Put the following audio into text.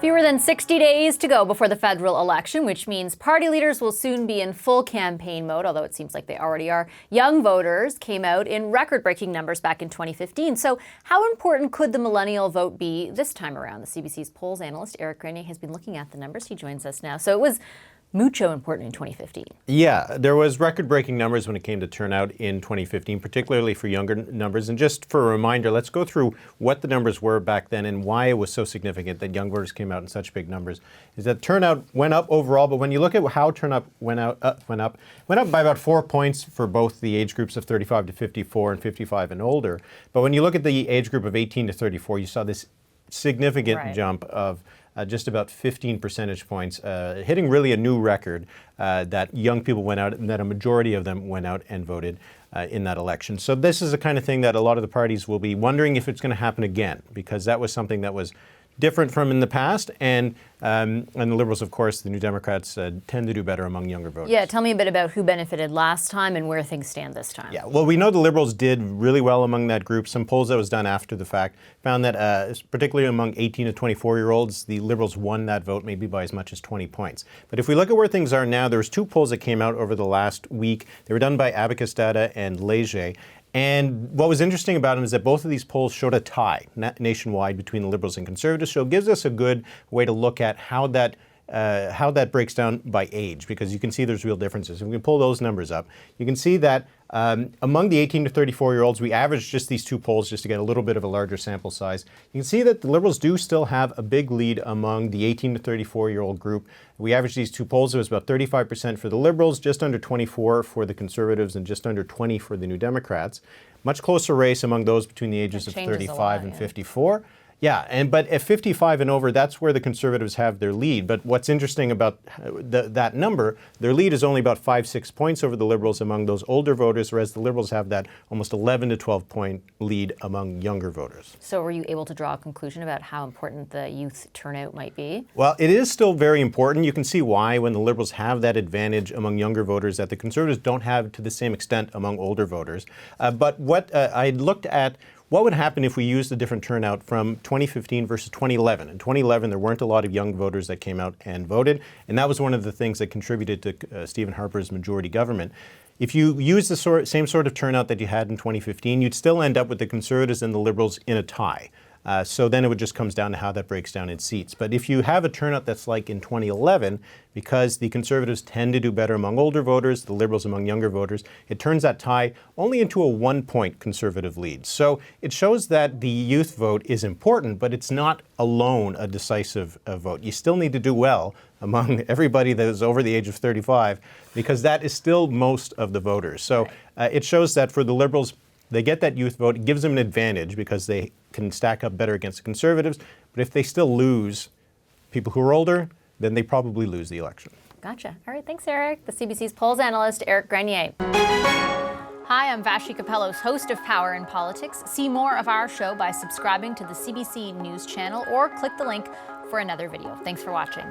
Fewer than 60 days to go before the federal election, which means party leaders will soon be in full campaign mode, although it seems like they already are. Young voters came out in record-breaking numbers back in 2015. So how important could the millennial vote be this time around? The CBC's polls analyst, Éric Grenier, has been looking at the numbers. He joins us now. So it was mucho important in 2015. Yeah, there was record-breaking numbers when it came to turnout in 2015, particularly for younger numbers. And just for a reminder, let's go through what the numbers were back then and why it was so significant that young voters came out in such big numbers. Is that turnout went up overall, but when you look at how turnout went up by about 4 points for both the age groups of 35 to 54 and 55 and older. But when you look at the age group of 18 to 34, you saw this significant jump of just about 15 percentage points, hitting really a new record that young people went out and that a majority of them went out and voted in that election. So this is the kind of thing that a lot of the parties will be wondering if it's going to happen again, because that was something that was different from in the past, and the Liberals, of course, the New Democrats tend to do better among younger voters. Yeah, tell me a bit about who benefited last time and where things stand this time. Yeah, well, we know the Liberals did really well among that group. Some polls that was done after the fact found that, particularly among 18 to 24-year-olds, the Liberals won that vote maybe by as much as 20 points. But if we look at where things are now, there was two polls that came out over the last week. They were done by Abacus Data and Leger. And what was interesting about them is that both of these polls showed a tie nationwide between the Liberals and Conservatives. So it gives us a good way to look at how that breaks down by age, because you can see there's real differences. If we can pull those numbers up, you can see that among the 18 to 34-year-olds, we averaged just these two polls just to get a little bit of a larger sample size. You can see that the Liberals do still have a big lead among the 18 to 34-year-old group. We averaged these two polls. It was about 35% for the Liberals, just under 24 for the Conservatives, and just under 20 for the New Democrats. Much closer race among those between the ages of 35 and 54. Yeah, but at 55 and over, that's where the Conservatives have their lead. But what's interesting about that number, their lead is only about 5-6 points over the Liberals among those older voters, whereas the Liberals have that almost 11 to 12 point lead among younger voters. So were you able to draw a conclusion about how important the youth turnout might be? Well, it is still very important. You can see why when the Liberals have that advantage among younger voters that the Conservatives don't have to the same extent among older voters. But what I looked at, what would happen if we used a different turnout from 2015 versus 2011? In 2011, there weren't a lot of young voters that came out and voted, and that was one of the things that contributed to Stephen Harper's majority government. If you use the same sort of turnout that you had in 2015, you'd still end up with the Conservatives and the Liberals in a tie. So then it just comes down to how that breaks down in seats. But if you have a turnout that's like in 2011, because the Conservatives tend to do better among older voters, the Liberals among younger voters, it turns that tie only into a 1-point Conservative lead. So it shows that the youth vote is important, but it's not alone a decisive vote. You still need to do well among everybody that is over the age of 35, because that is still most of the voters. So it shows that for the Liberals, they get that youth vote. It gives them an advantage because they can stack up better against the Conservatives. But if they still lose people who are older, then they probably lose the election. Gotcha. All right, thanks, Eric. The CBC's polls analyst, Éric Grenier. Hi, I'm Vashi Capellos, host of Power in Politics. See more of our show by subscribing to the CBC News channel or click the link for another video. Thanks for watching.